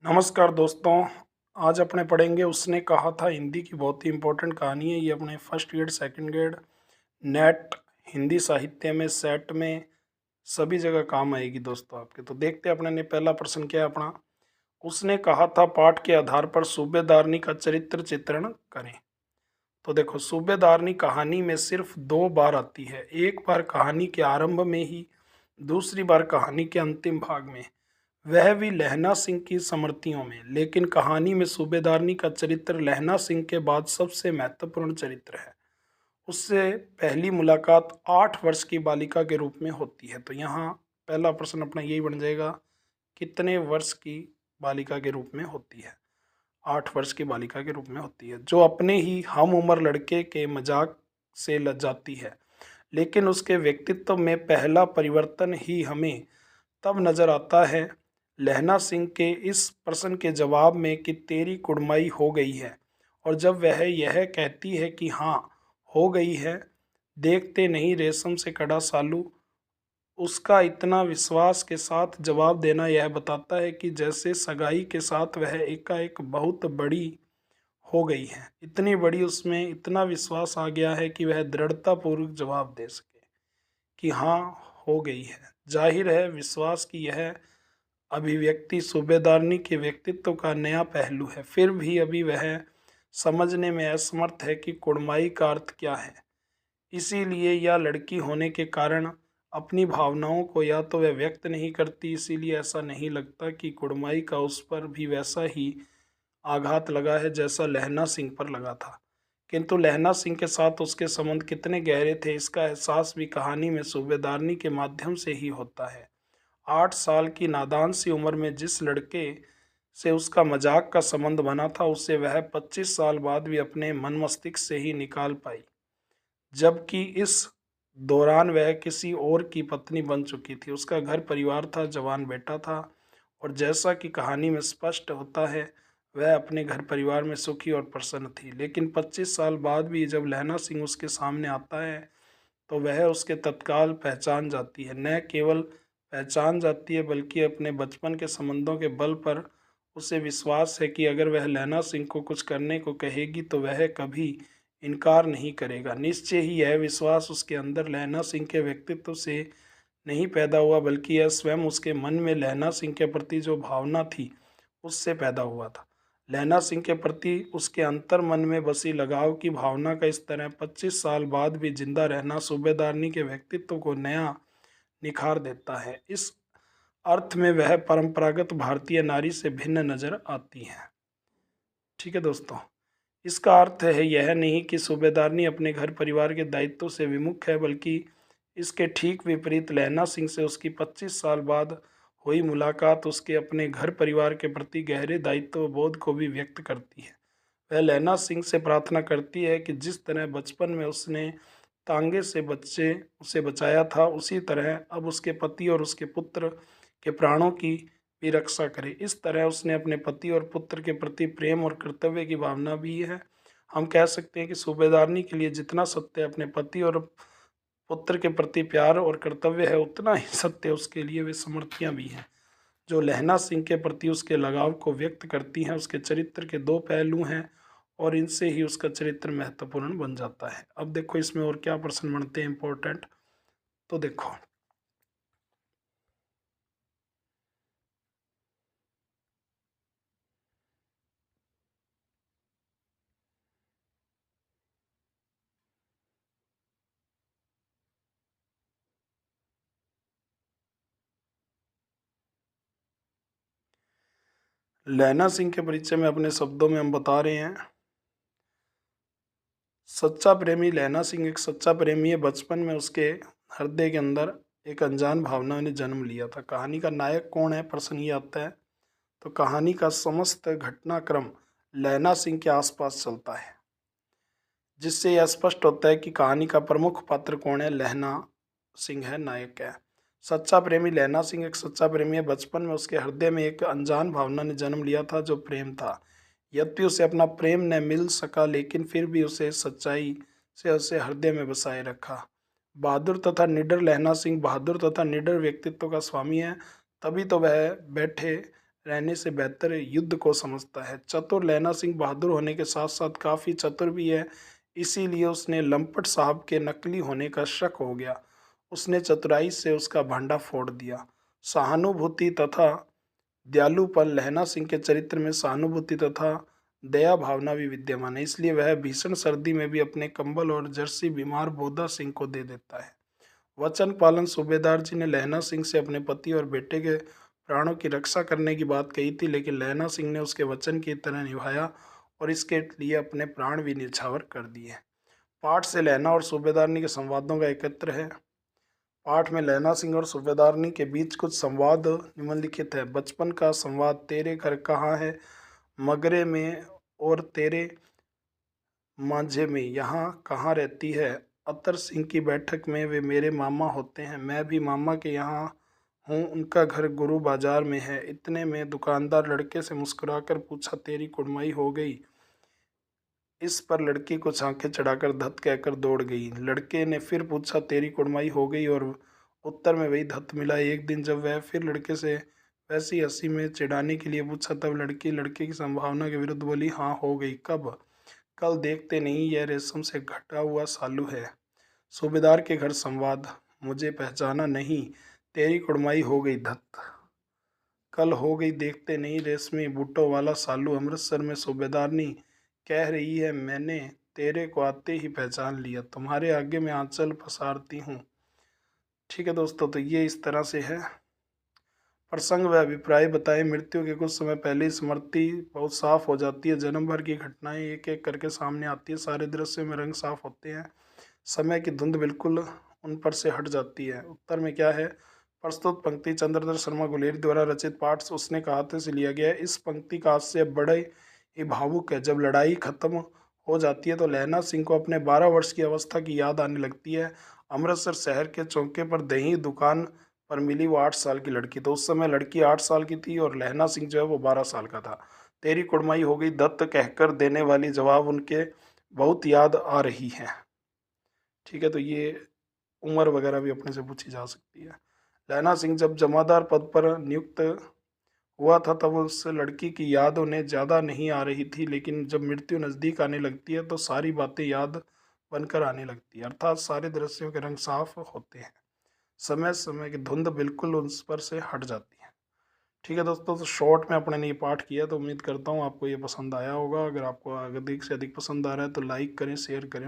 नमस्कार दोस्तों। आज अपने पढ़ेंगे उसने कहा था हिंदी की बहुत ही इम्पोर्टेंट कहानी है। ये अपने first grade second grade net Hindi साहित्य में सेट में सभी जगह काम आएगी दोस्तों आपके। तो देखते हैं अपने ने पहला प्रश्न क्या है अपना। उसने कहा था पाठ के आधार पर सूबेदारनी का चरित्र चित्रण करें। तो देखो, सूबेदारनी कहानी में सिर्फ दो बार आती है, एक बार कहानी के आरंभ में ही, दूसरी बार कहानी के अंतिम भाग में, वह भी लहना सिंह की स्मृतियों में। लेकिन कहानी में सूबेदारनी का चरित्र लहना सिंह के बाद सबसे महत्वपूर्ण चरित्र है। उससे पहली मुलाकात 8 वर्ष की बालिका के रूप में होती है। तो यहाँ पहला प्रश्न अपना यही बन जाएगा, कितने वर्ष की बालिका के रूप में होती है। 8 वर्ष की बालिका के रूप में होती है, जो अपने ही हम उम्र लड़के के मजाक से लजाती है। लेकिन उसके व्यक्तित्व में पहला परिवर्तन ही हमें तब नजर आता है लहना सिंह के इस प्रश्न के जवाब में कि तेरी कुड़माई हो गई है। और जब वह यह कहती है कि हाँ हो गई है, देखते नहीं रेशम से कड़ा सालू, उसका इतना विश्वास के साथ जवाब देना यह बताता है कि जैसे सगाई के साथ वह एकाएक बहुत बड़ी हो गई है। इतनी बड़ी, उसमें इतना विश्वास आ गया है कि वह दृढ़तापूर्वक जवाब दे सके कि हाँ हो गई है। जाहिर है विश्वास की यह अभिव्यक्ति सूबेदारनी के व्यक्तित्व का नया पहलू है। फिर भी अभी वह समझने में असमर्थ है कि कुड़माई का अर्थ क्या है। इसीलिए या लड़की होने के कारण अपनी भावनाओं को या तो वह व्यक्त नहीं करती, इसीलिए ऐसा नहीं लगता कि कुड़माई का उस पर भी वैसा ही आघात लगा है जैसा लहना सिंह पर लगा था। किंतु लहना सिंह के साथ उसके संबंध कितने गहरे थे, इसका एहसास भी कहानी में सूबेदारनी के माध्यम से ही होता है। 8 साल की नादान सी उम्र में जिस लड़के से उसका मजाक का संबंध बना था, उससे वह 25 साल बाद भी अपने मन मस्तिष्क से ही निकाल पाई, जबकि इस दौरान वह किसी और की पत्नी बन चुकी थी। उसका घर परिवार था, जवान बेटा था, और जैसा कि कहानी में स्पष्ट होता है वह अपने घर परिवार में सुखी और प्रसन्न थी। लेकिन 25 साल बाद भी जब लहना सिंह उसके सामने आता है तो वह उसके तत्काल पहचान जाती है। न केवल पहचान जाती है बल्कि अपने बचपन के संबंधों के बल पर उसे विश्वास है कि अगर वह लहना सिंह को कुछ करने को कहेगी तो वह कभी इनकार नहीं करेगा। निश्चय ही यह विश्वास उसके अंदर लहना सिंह के व्यक्तित्व से नहीं पैदा हुआ, बल्कि यह स्वयं उसके मन में लहना सिंह के प्रति जो भावना थी उससे पैदा हुआ था। लहना सिंह के प्रति उसके अंतर मन में बसी लगाव की भावना का इस तरह 25 साल बाद भी जिंदा रहना सूबेदारनी के व्यक्तित्व को नया निखार देता है। इस अर्थ में वह परंपरागत भारतीय नारी से भिन्न नजर आती है। ठीक है दोस्तों, इसका अर्थ है यह नहीं कि सूबेदारनी अपने घर परिवार के दायित्व से विमुख है, बल्कि इसके ठीक विपरीत लहना सिंह से उसकी 25 साल बाद हुई मुलाकात उसके अपने घर परिवार के प्रति गहरे दायित्व बोध को भी व्यक्त करती है। वह लहना सिंह से प्रार्थना करती है कि जिस तरह बचपन में उसने तांगे से बच्चे उसे बचाया था, उसी तरह अब उसके पति और उसके पुत्र के प्राणों की भी रक्षा करे। इस तरह उसने अपने पति और पुत्र के प्रति प्रेम और कर्तव्य की भावना भी है। हम कह सकते हैं कि सूबेदारनी के लिए जितना सत्य अपने पति और पुत्र के प्रति प्यार और कर्तव्य है, उतना ही सत्य उसके लिए वे समर्थियाँ भी हैं जो लहना सिंह के प्रति उसके लगाव को व्यक्त करती हैं। उसके चरित्र के दो पहलू हैं और इनसे ही उसका चरित्र महत्वपूर्ण बन जाता है। अब देखो इसमें और क्या प्रश्न बनते हैं इम्पोर्टेंट। तो देखो, लहना सिंह के परिचय में अपने शब्दों में हम बता रहे हैं, सच्चा प्रेमी लहना सिंह एक सच्चा प्रेमी है। बचपन में उसके हृदय के अंदर एक अनजान भावना ने जन्म लिया था। कहानी का नायक कौन है, प्रश्न ये आता है। तो कहानी का समस्त घटनाक्रम लहना सिंह के आसपास चलता है, जिससे यह स्पष्ट होता है कि कहानी का प्रमुख पात्र कौन है, लहना सिंह है, नायक है। सच्चा प्रेमी लहना सिंह एक सच्चा प्रेमी है। बचपन में उसके हृदय में एक अनजान भावना ने जन्म लिया था जो प्रेम था। यद्यपि उसे अपना प्रेम न मिल सका, लेकिन फिर भी उसे सच्चाई से उसे हृदय में बसाए रखा। बहादुर तथा निडर लहना सिंह बहादुर तथा निडर व्यक्तित्व का स्वामी है। तभी तो वह बैठे रहने से बेहतर युद्ध को समझता है। चतुर लैला सिंह बहादुर होने के साथ साथ काफ़ी चतुर भी है, इसीलिए उसने लंपट साहब के नकली होने का शक हो गया। उसने चतुराई से उसका भांडा फोड़ दिया। सहानुभूति तथा दयालुपन लहना सिंह के चरित्र में सहानुभूति तथा दया भावना भी विद्यमान है, इसलिए वह भीषण सर्दी में भी अपने कंबल और जर्सी बीमार बोधा सिंह को दे देता है। वचन पालन सूबेदार जी ने लहना सिंह से अपने पति और बेटे के प्राणों की रक्षा करने की बात कही थी, लेकिन लहना सिंह ने उसके वचन की तरह निभाया और इसके लिए अपने प्राण भी न्यौछावर कर दिए। पाठ से लहना और सूबेदारनी के संवादों का एकत्र है। पाठ में लैला सिंह और सूबेदारनी के बीच कुछ संवाद निम्नलिखित है। बचपन का संवाद, तेरे घर कहाँ है मगरे में, और तेरे मांझे में यहाँ कहाँ रहती है। अतर सिंह की बैठक में, वे मेरे मामा होते हैं, मैं भी मामा के यहाँ हूँ, उनका घर गुरु बाजार में है। इतने में दुकानदार लड़के से मुस्कुराकर पूछा, तेरी कुड़माई हो गई। इस पर लड़की कुछ आंखें चढ़ाकर धत कहकर दौड़ गई। लड़के ने फिर पूछा, तेरी कुड़माई हो गई, और उत्तर में वही धत मिला। एक दिन जब वह फिर लड़के से वैसी हंसी में चिढ़ाने के लिए पूछा, तब लड़की लड़के की संभावना के विरुद्ध बोली, हाँ हो गई। कब? कल देखते नहीं, यह रेशम से घटा हुआ सालू है। सूबेदार के घर संवाद, मुझे पहचाना नहीं, तेरी कुड़माई हो गई धत, कल हो गई देखते नहीं, रेशमी बूटों वाला सालू। अमृतसर में सूबेदारनी कह रही है, मैंने तेरे को आते ही पहचान लिया, तुम्हारे आगे मैं आंचल पसारती हूँ। ठीक है दोस्तों, तो ये इस तरह से है। प्रसंग व अभिप्राय बताएं। मृत्यु के कुछ समय पहले ही स्मृति बहुत साफ हो जाती है। जन्म भर की घटनाएं एक एक करके सामने आती है। सारे दृश्य में रंग साफ होते हैं। समय की धुंध बिल्कुल उन पर से हट जाती है। उत्तर में क्या है? प्रस्तुत पंक्ति चंद्रधर शर्मा गुलेरी द्वारा रचित पाठ उसने कहाते से लिया गया है। इस पंक्ति का हास्य बड़े ही भावुक है। जब लड़ाई खत्म हो जाती है तो लैला सिंह को अपने 12 वर्ष की अवस्था की याद आने लगती है। अमृतसर शहर के चौके पर दही दुकान पर मिली वो 8 साल की लड़की। तो उस समय लड़की 8 साल की थी और लहना सिंह जो है वो 12 साल का था। तेरी कुड़माई हो गई दत्त कहकर देने वाली जवाब उनके बहुत याद आ रही है। ठीक है, तो ये उम्र वगैरह भी अपने से पूछी जा सकती है। लहना सिंह जब जमादार पद पर नियुक्त हुआ था तब उस लड़की की याद उन्हें ज़्यादा नहीं आ रही थी, लेकिन जब मृत्यु नज़दीक आने लगती है तो सारी बातें याद बनकर आने लगती है, अर्थात सारे दृश्यों के रंग साफ होते हैं। समय समय की धुंध बिल्कुल उस पर से हट जाती है। ठीक है दोस्तों, तो शॉर्ट में अपने ने ये पाठ किया, तो उम्मीद करता हूँ आपको ये पसंद आया होगा। अगर आपको अधिक से अधिक पसंद आ रहा है तो लाइक करें, शेयर करें।